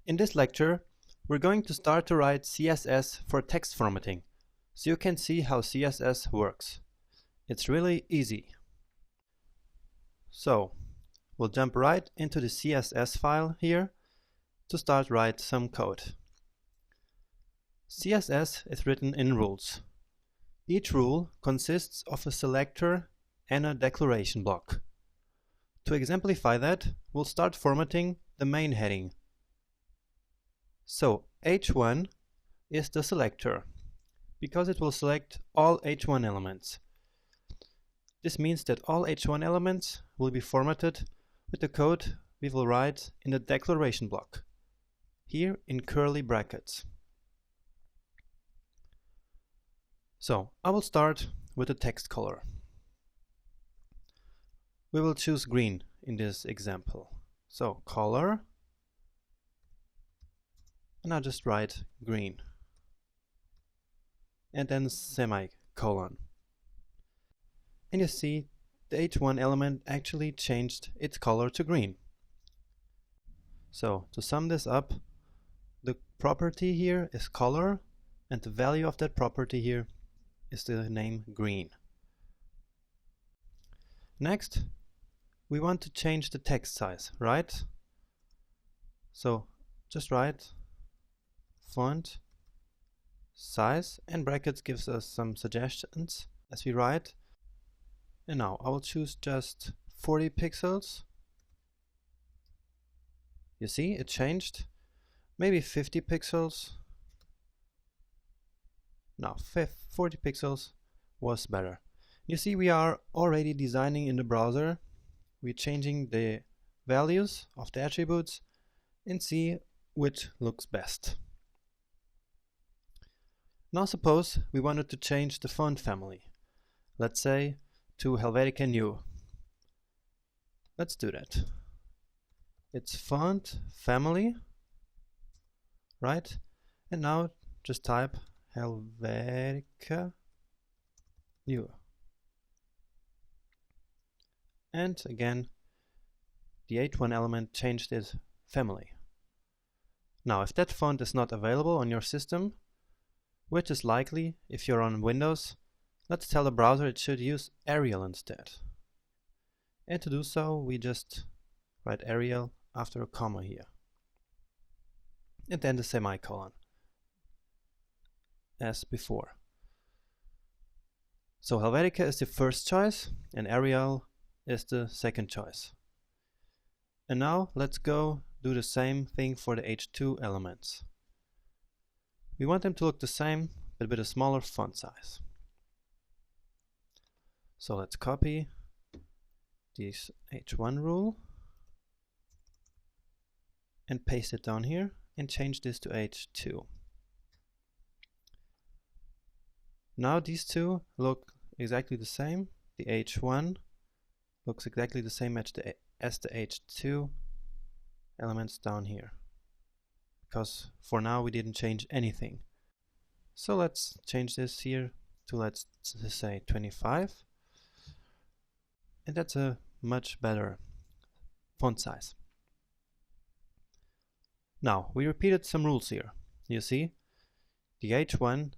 In this lecture, we're going to start to write CSS for text formatting, so you can see how CSS works. It's really easy. So, we'll jump right into the CSS file here to start write some code. CSS is written in rules. Each rule consists of a selector and a declaration block. To exemplify that, we'll start formatting the main heading. So h1 is the selector, because it will select all h1 elements. This means that all h1 elements will be formatted with the code we will write in the declaration block, here in curly brackets. So I will start with the text color. We will choose green in this example. So color, and I'll just write green, and then semicolon. And you see the h1 element actually changed its color to green. So to sum this up, the property here is color, and the value of that property here is the name green. Next, we want to change the text size, right? So just write font size, and brackets gives us some suggestions as we write. And now I will choose just 40 pixels. You see, it changed. Maybe 50 pixels. No, 40 pixels was better. You see, we are already designing in the browser. We're changing the values of the attributes and see which looks best. Now suppose we wanted to change the font family. Let's say to Helvetica New. Let's do that. It's font family, right? And now just type Helvetica New. And again, the h1 element changed its family. Now, if that font is not available on your system, which is likely if you're on Windows, let's tell the browser it should use Arial instead. And to do so, we just write Arial after a comma here. And then the semicolon, as before. So Helvetica is the first choice, and Arial is the second choice. And now let's go do the same thing for the h2 elements. We want them to look the same, but with a smaller font size. So let's copy this h1 rule and paste it down here and change this to h2. Now these two look exactly the same. The h1 looks exactly the same as the h2 elements down here, because for now we didn't change anything. So let's change this here to, let's say, 25, and that's a much better font size. Now we repeated some rules here. You see, the h1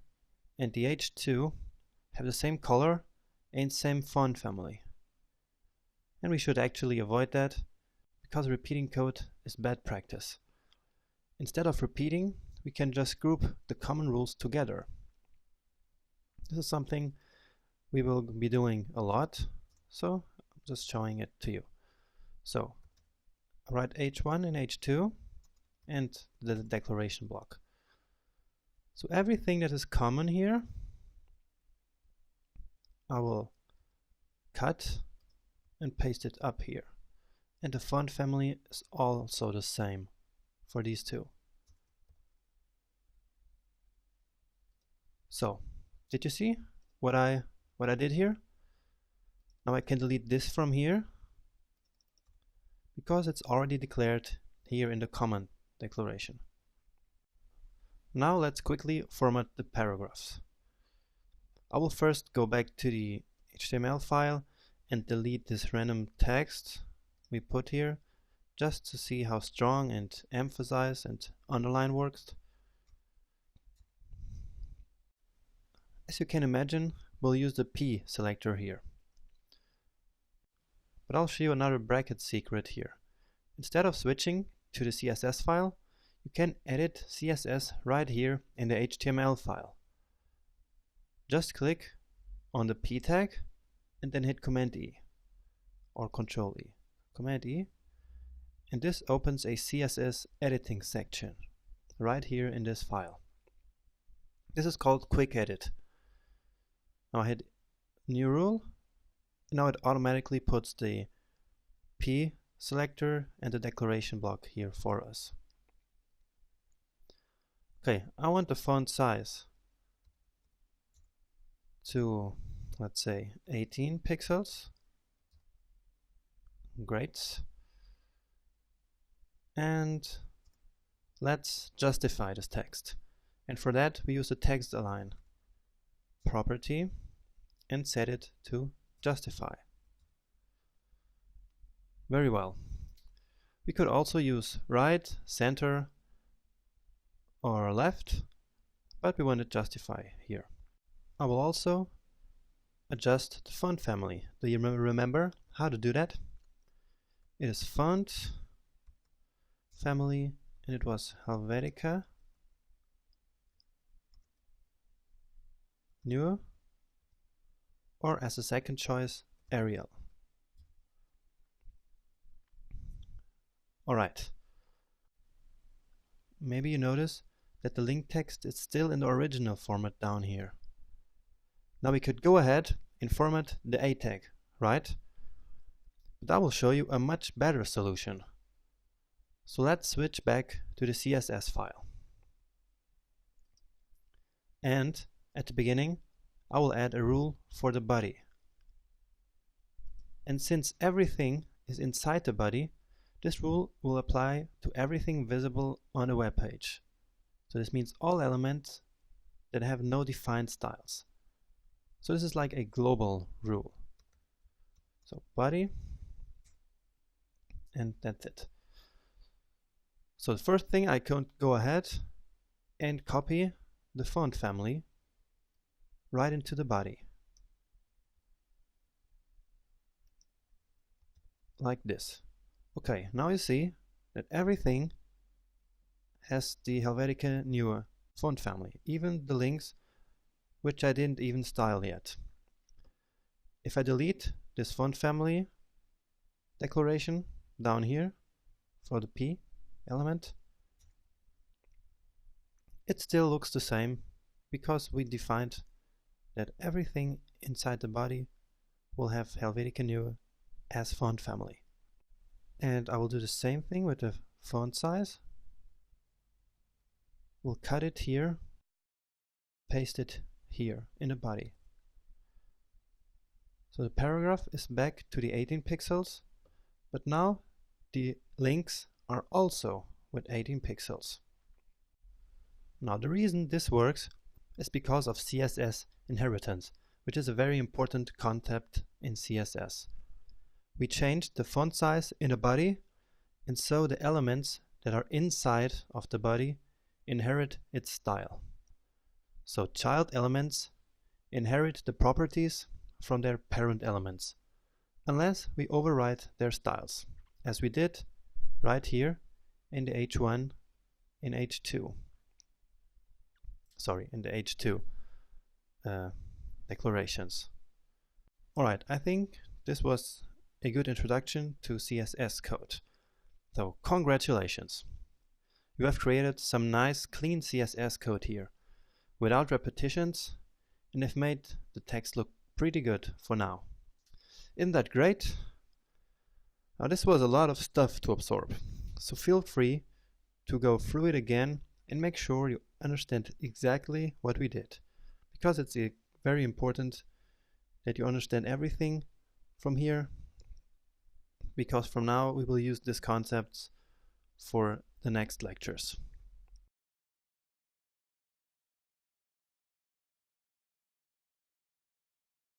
and the h2 have the same color and same font family. And we should actually avoid that, because repeating code is bad practice. Instead of repeating, we can just group the common rules together. This is something we will be doing a lot, so I'm just showing it to you. So I write h1 and h2 and the declaration block. So everything that is common here, I will cut and paste it up here. And the font family is also the same for these two. So, did you see what I did here? Now I can delete this from here, because it's already declared here in the comment declaration. Now let's quickly format the paragraphs. I will first go back to the HTML file and delete this random text we put here just to see how strong and emphasize and underline works. As you can imagine, we'll use the P selector here. But I'll show you another bracket secret here. Instead of switching to the CSS file, you can edit CSS right here in the HTML file. Just click on the P tag and then hit Command E or Control E. Command E, and this opens a CSS editing section right here in this file. This is called Quick Edit. Now I hit New Rule. Now it automatically puts the P selector and the declaration block here for us. Okay, I want the font size to, let's say, 18 pixels. Great. And let's justify this text. And for that we use the text align property and set it to justify. Very well. We could also use right, center, or left, but we want to justify here. I will also adjust the font family. Do you remember how to do that? It is font family, and it was Helvetica Newer, or as a second choice, Arial. Alright. Maybe you notice that the link text is still in the original format down here. Now we could go ahead and format the A tag, right? But I will show you a much better solution. So let's switch back to the CSS file. And at the beginning, I will add a rule for the body. And since everything is inside the body, this rule will apply to everything visible on a web page. So this means all elements that have no defined styles. So this is like a global rule. So body, and that's it. So the first thing, I can go ahead and copy the font family right into the body. Like this. Okay, now you see that everything has the Helvetica Newer font family, even the links which I didn't even style yet. If I delete this font family declaration down here for the P element, it still looks the same because we defined that everything inside the body will have Helvetica Newer as font family. And I will do the same thing with the font size. We'll cut it here, paste it here in the body. So the paragraph is back to the 18 pixels, but now the links are also with 18 pixels. Now the reason this works is because of CSS inheritance, which is a very important concept in CSS. We changed the font size in the body, and so the elements that are inside of the body inherit its style. So child elements inherit the properties from their parent elements, unless we override their styles, as we did right here in the H1 in H2. Sorry, in the H2 declarations. Alright, I think this was a good introduction to CSS code. So congratulations! You have created some nice clean CSS code here, without repetitions, and have made the text look pretty good for now. Isn't that great? Now this was a lot of stuff to absorb, so feel free to go through it again and make sure you understand exactly what we did, because it's very important that you understand everything from here, because from now we will use these concepts for the next lectures.